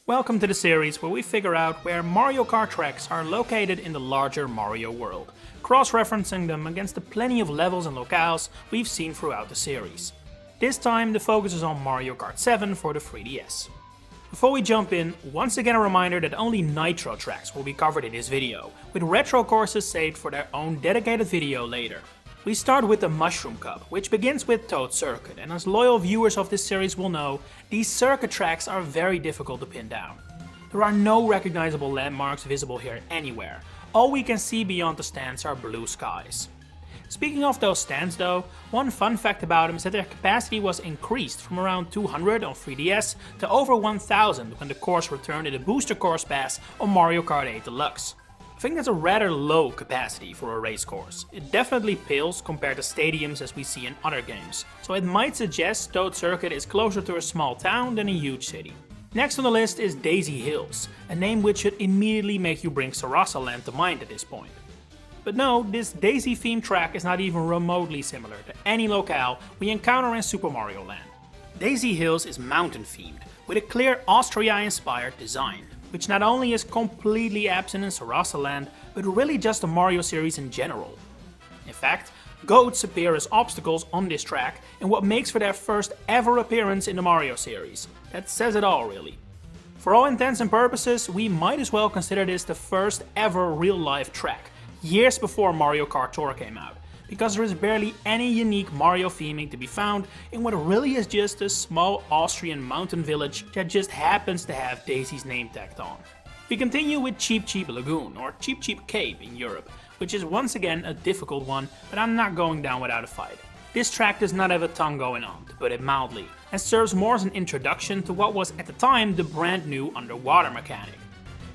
Welcome to the series where we figure out where Mario Kart tracks are located in the larger Mario world, cross-referencing them against the plenty of levels and locales we've seen throughout the series. This time the focus is on Mario Kart 7 for the 3DS. Before we jump in, once again a reminder that only Nitro tracks will be covered in this video, with retro courses saved for their own dedicated video later. We start with the Mushroom Cup, which begins with Toad Circuit, and as loyal viewers of this series will know, these circuit tracks are very difficult to pin down. There are no recognizable landmarks visible here anywhere. All we can see beyond the stands are blue skies. Speaking of those stands though, one fun fact about them is that their capacity was increased from around 200 on 3DS to over 1000 when the course returned in the Booster Course Pass on Mario Kart 8 Deluxe. I think that's a rather low capacity for a race course. It definitely pales compared to stadiums as we see in other games, so it might suggest Toad Circuit is closer to a small town than a huge city. Next on the list is Daisy Hills, a name which should immediately make you bring Rosalina to mind at this point. But no, this Daisy themed track is not even remotely similar to any locale we encounter in Super Mario Land. Daisy Hills is mountain themed, with a clear Austria-inspired design, which not only is completely absent in Sarasa Land, but really just the Mario series in general. In fact, goats appear as obstacles on this track in what makes for their first ever appearance in the Mario series. That says it all really. For all intents and purposes, we might as well consider this the first ever real-life track, years before Mario Kart Tour came out, because there is barely any unique Mario theming to be found in what really is just a small Austrian mountain village that just happens to have Daisy's name tacked on. We continue with Cheep Cheep Lagoon, or Cheep Cheep Cave in Europe, which is once again a difficult one, but I'm not going down without a fight. This track does not have a ton going on, to put it mildly, and serves more as an introduction to what was at the time the brand new underwater mechanic.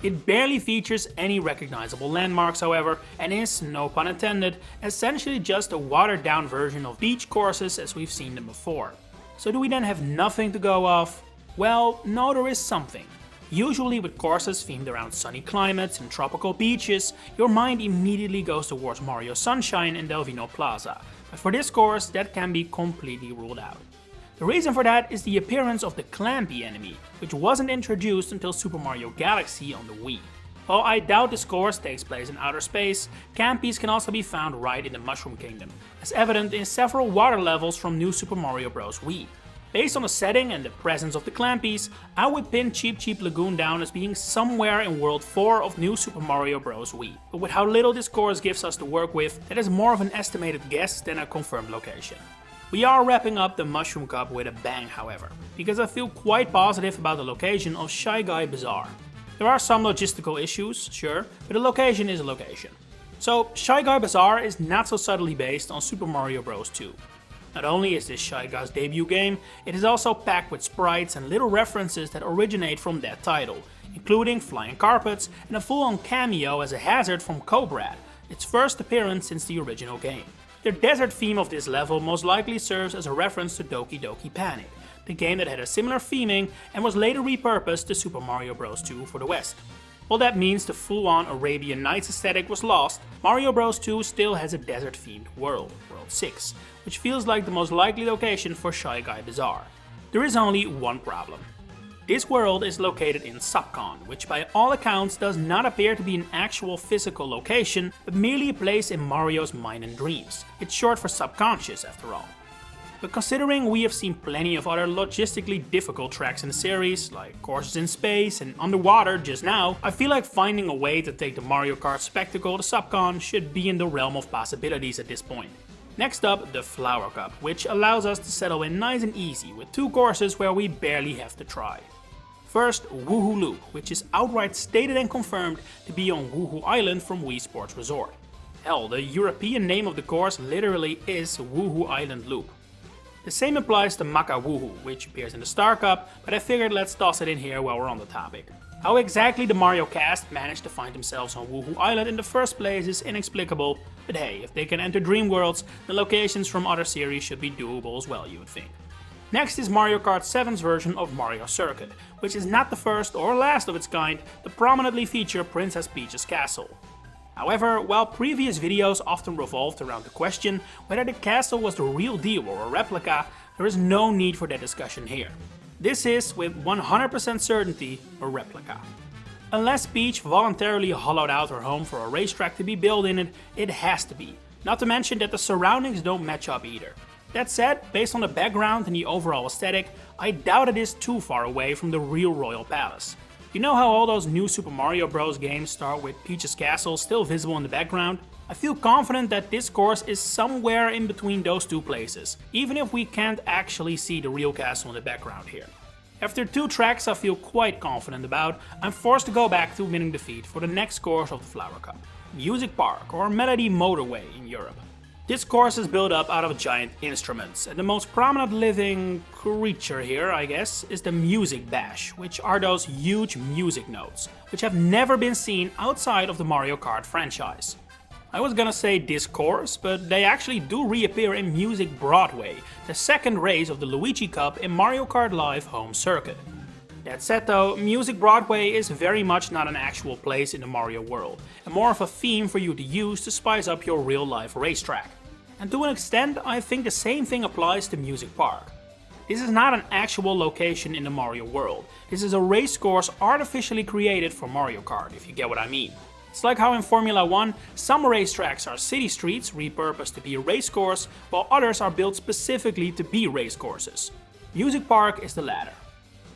It barely features any recognizable landmarks however, and is, no pun intended, essentially just a watered down version of beach courses as we've seen them before. So do we then have nothing to go off? Well, no, there is something. Usually with courses themed around sunny climates and tropical beaches, your mind immediately goes towards Mario Sunshine and Delvino Plaza, but for this course that can be completely ruled out. The reason for that is the appearance of the Clampy enemy, which wasn't introduced until Super Mario Galaxy on the Wii. While I doubt this course takes place in outer space, Campies can also be found right in the Mushroom Kingdom, as evident in several water levels from New Super Mario Bros. Wii. Based on the setting and the presence of the Clampies, I would pin Cheep Cheep Lagoon down as being somewhere in World 4 of New Super Mario Bros. Wii. But with how little this course gives us to work with, that is more of an estimated guess than a confirmed location. We are wrapping up the Mushroom Cup with a bang however, because I feel quite positive about the location of Shy Guy Bazaar. There are some logistical issues, sure, but the location is a location. So Shy Guy Bazaar is not so subtly based on Super Mario Bros. 2. Not only is this Shy Guy's debut game, it is also packed with sprites and little references that originate from that title, including flying carpets and a full-on cameo as a hazard from Cobrad, its first appearance since the original game. The desert theme of this level most likely serves as a reference to Doki Doki Panic, the game that had a similar theming and was later repurposed to Super Mario Bros. 2 for the West. While that means the full-on Arabian Nights aesthetic was lost, Mario Bros. 2 still has a desert-themed world, World 6, which feels like the most likely location for Shy Guy Bazaar. There is only one problem. This world is located in Subcon, which by all accounts does not appear to be an actual physical location, but merely a place in Mario's mind and dreams. It's short for subconscious after all. But considering we have seen plenty of other logistically difficult tracks in the series, like courses in space and underwater just now, I feel like finding a way to take the Mario Kart spectacle to Subcon should be in the realm of possibilities at this point. Next up, the Flower Cup, which allows us to settle in nice and easy with two courses where we barely have to try. First, Woohoo Loop, which is outright stated and confirmed to be on Woohoo Island from Wii Sports Resort. Hell, the European name of the course literally is Woohoo Island Loop. The same applies to Maka Woohoo, which appears in the Star Cup, but I figured let's toss it in here while we're on the topic. How exactly the Mario cast managed to find themselves on Woohoo Island in the first place is inexplicable, but hey, if they can enter Dream Worlds, the locations from other series should be doable as well, you would think. Next is Mario Kart 7's version of Mario Circuit, which is not the first or last of its kind to prominently feature Princess Peach's castle. However, while previous videos often revolved around the question whether the castle was the real deal or a replica, there is no need for that discussion here. This is, with 100% certainty, a replica. Unless Peach voluntarily hollowed out her home for a racetrack to be built in it, it has to be. Not to mention that the surroundings don't match up either. That said, based on the background and the overall aesthetic, I doubt it is too far away from the real Royal Palace. You know how all those new Super Mario Bros. Games start with Peach's castle still visible in the background? I feel confident that this course is somewhere in between those two places, even if we can't actually see the real castle in the background here. After 2 tracks I feel quite confident about, I'm forced to go back to winning defeat for the next course of the Flower Cup. Music Park, or Melody Motorway in Europe. This course is built up out of giant instruments, and the most prominent living creature here, I guess, is the Music Bash, which are those huge music notes, which have never been seen outside of the Mario Kart franchise. I was gonna say this course, but they actually do reappear in Music Broadway, the second race of the Luigi Cup in Mario Kart Live home circuit. That said though, Music Broadway is very much not an actual place in the Mario world, and more of a theme for you to use to spice up your real life racetrack. And to an extent, I think the same thing applies to Music Park. This is not an actual location in the Mario world, this is a race course artificially created for Mario Kart, if you get what I mean. It's like how in Formula 1, some racetracks are city streets repurposed to be a race course, while others are built specifically to be race courses. Music Park is the latter.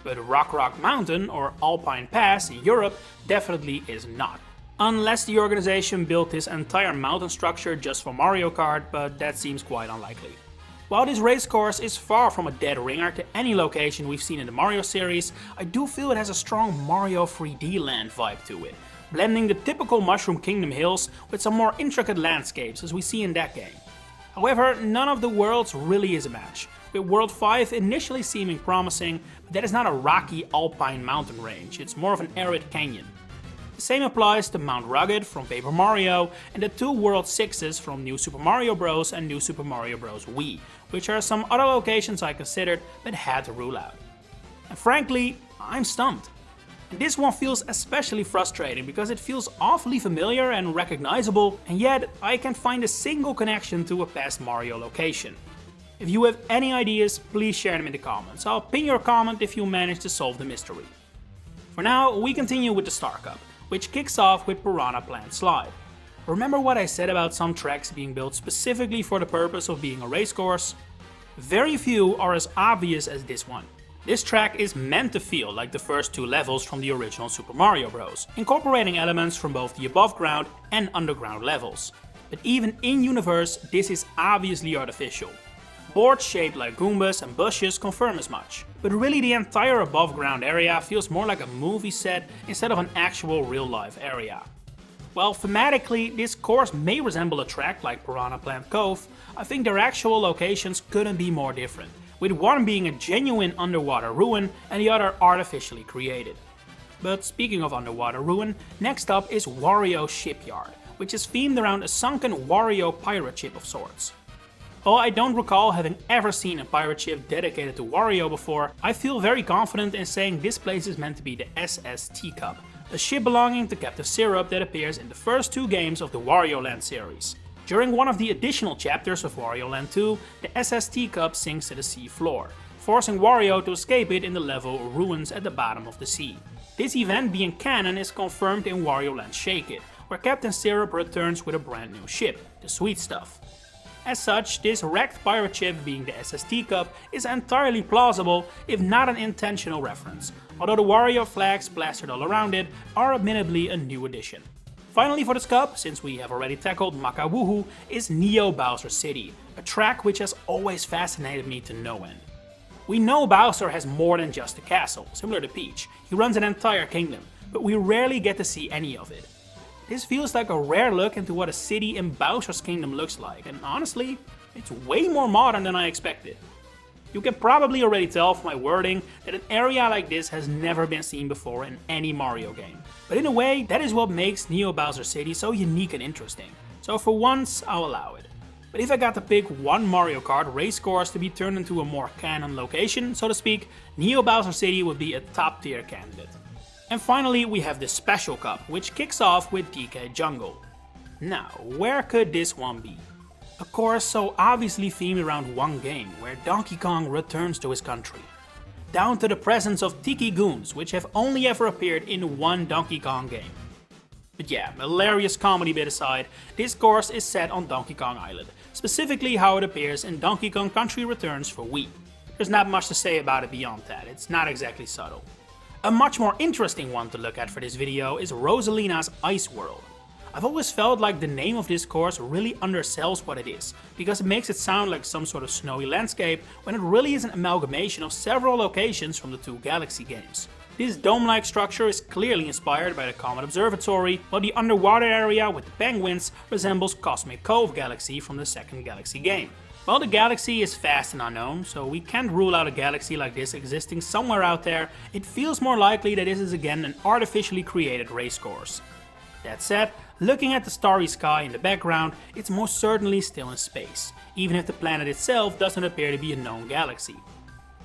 But Rock Mountain, or Alpine Pass in Europe, definitely is not. Unless the organization built this entire mountain structure just for Mario Kart, but that seems quite unlikely. While this race course is far from a dead ringer to any location we've seen in the Mario series, I do feel it has a strong Mario 3D Land vibe to it, blending the typical Mushroom Kingdom hills with some more intricate landscapes as we see in that game. However, none of the worlds really is a match, with World 5 initially seeming promising, but that is not a rocky alpine mountain range, it's more of an arid canyon. The same applies to Mount Rugged from Paper Mario and the 2 World 6s from New Super Mario Bros. And New Super Mario Bros. Wii, which are some other locations I considered but had to rule out. And frankly, I'm stumped. And this one feels especially frustrating because it feels awfully familiar and recognizable, and yet I can't find a single connection to a past Mario location. If you have any ideas, please share them in the comments. I'll pin your comment if you manage to solve the mystery. For now, we continue with the Star Cup, which kicks off with Piranha Plant Slide. Remember what I said about some tracks being built specifically for the purpose of being a race course? Very few are as obvious as this one. This track is meant to feel like the first 2 levels from the original Super Mario Bros., incorporating elements from both the above ground and underground levels. But even in universe, this is obviously artificial. Boards shaped like Goombas and bushes confirm as much, but really the entire above ground area feels more like a movie set instead of an actual real life area. While thematically this course may resemble a track like Piranha Plant Cove, I think their actual locations couldn't be more different, with one being a genuine underwater ruin and the other artificially created. But speaking of underwater ruin, next up is Wario Shipyard, which is themed around a sunken Wario pirate ship of sorts. While I don't recall having ever seen a pirate ship dedicated to Wario before, I feel very confident in saying this place is meant to be the SS Teacup, a ship belonging to Captain Syrup that appears in the first 2 games of the Wario Land series. During one of the additional chapters of Wario Land 2, the SS Teacup sinks to the sea floor, forcing Wario to escape it in the level Ruins at the bottom of the sea. This event being canon is confirmed in Wario Land Shake It, where Captain Syrup returns with a brand new ship, the Sweet Stuff. As such, this wrecked pirate ship being the SS Teacup is entirely plausible, if not an intentional reference, although the Wario flags plastered all around it are admittedly a new addition. Finally for this cup, since we have already tackled Maka Woohoo, is Neo Bowser City, a track which has always fascinated me to no end. We know Bowser has more than just a castle, similar to Peach, he runs an entire kingdom, but we rarely get to see any of it. This feels like a rare look into what a city in Bowser's Kingdom looks like, and honestly, it's way more modern than I expected. You can probably already tell from my wording that an area like this has never been seen before in any Mario game. But in a way, that is what makes Neo Bowser City so unique and interesting, so for once I'll allow it. But if I got to pick one Mario Kart race course to be turned into a more canon location, so to speak, Neo Bowser City would be a top tier candidate. And finally we have the Special Cup, which kicks off with DK Jungle. Now, where could this one be? A course so obviously themed around one game, where Donkey Kong returns to his country. down to the presence of Tiki Goons, which have only ever appeared in one Donkey Kong game. But yeah, hilarious comedy bit aside, this course is set on Donkey Kong Island, specifically how it appears in Donkey Kong Country Returns for Wii. There's not much to say about it beyond that, it's not exactly subtle. A much more interesting one to look at for this video is Rosalina's Ice World. I've always felt like the name of this course really undersells what it is, because it makes it sound like some sort of snowy landscape when it really is an amalgamation of several locations from the two Galaxy games. This dome-like structure is clearly inspired by the Comet Observatory, while the underwater area with the penguins resembles Cosmic Cove Galaxy from the second Galaxy game. Well, the galaxy is vast and unknown, so we can't rule out a galaxy like this existing somewhere out there. It feels more likely that this is again an artificially created race course. That said, looking at the starry sky in the background, it's most certainly still in space, even if the planet itself doesn't appear to be a known galaxy.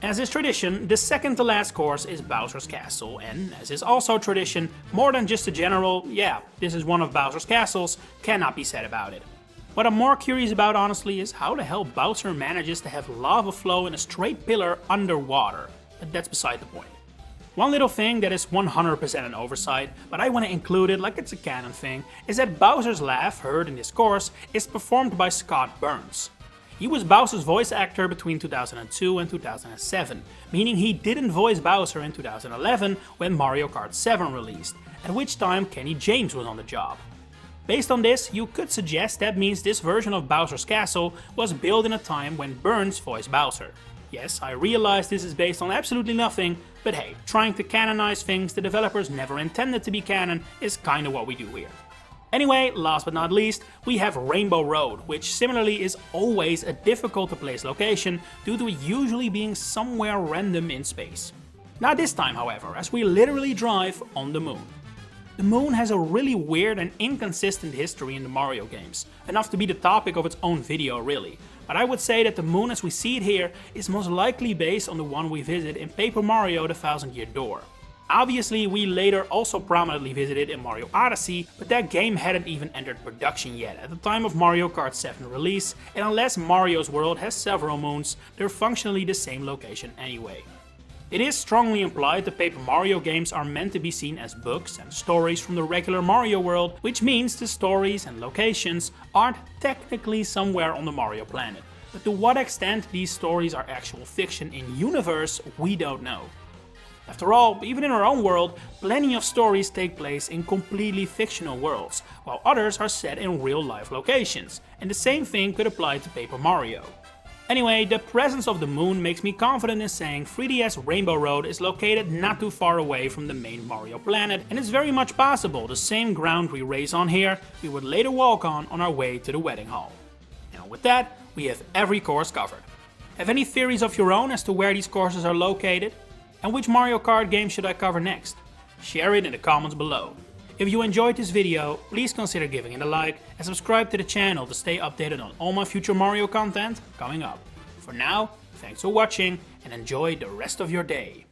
As is tradition, the second to last course is Bowser's Castle, and as is also tradition, more than just a general, yeah, this is one of Bowser's castles, cannot be said about it. What I'm more curious about honestly is how the hell Bowser manages to have lava flow in a straight pillar underwater, but that's beside the point. One little thing that is 100% an oversight, but I want to include it like it's a canon thing, is that Bowser's laugh heard in this course is performed by Scott Burns. He was Bowser's voice actor between 2002 and 2007, meaning he didn't voice Bowser in 2011 when Mario Kart 7 released, at which time Kenny James was on the job. Based on this, you could suggest that means this version of Bowser's Castle was built in a time when Burns voiced Bowser. Yes, I realize this is based on absolutely nothing, but hey, trying to canonize things the developers never intended to be canon is kinda what we do here. Anyway, last but not least, we have Rainbow Road, which similarly is always a difficult to place location due to it usually being somewhere random in space. Not this time, however, as we literally drive on the moon. The moon has a really weird and inconsistent history in the Mario games, enough to be the topic of its own video really, but I would say that the moon as we see it here is most likely based on the one we visit in Paper Mario: The Thousand Year Door. Obviously, we later also prominently visited in Mario Odyssey, but that game hadn't even entered production yet at the time of Mario Kart 7 release, and unless Mario's world has several moons, they're functionally the same location anyway. It is strongly implied the Paper Mario games are meant to be seen as books and stories from the regular Mario world, which means the stories and locations aren't technically somewhere on the Mario planet. But to what extent these stories are actual fiction in universe, we don't know. After all, even in our own world, plenty of stories take place in completely fictional worlds, while others are set in real-life locations, and the same thing could apply to Paper Mario. Anyway, the presence of the moon makes me confident in saying 3DS Rainbow Road is located not too far away from the main Mario planet, and it's very much possible the same ground we race on here, we would later walk on our way to the wedding hall. And with that, we have every course covered. Have any theories of your own as to where these courses are located? And which Mario Kart game should I cover next? Share it in the comments below. If you enjoyed this video, please consider giving it a like and subscribe to the channel to stay updated on all my future Mario content coming up. For now, thanks for watching and enjoy the rest of your day.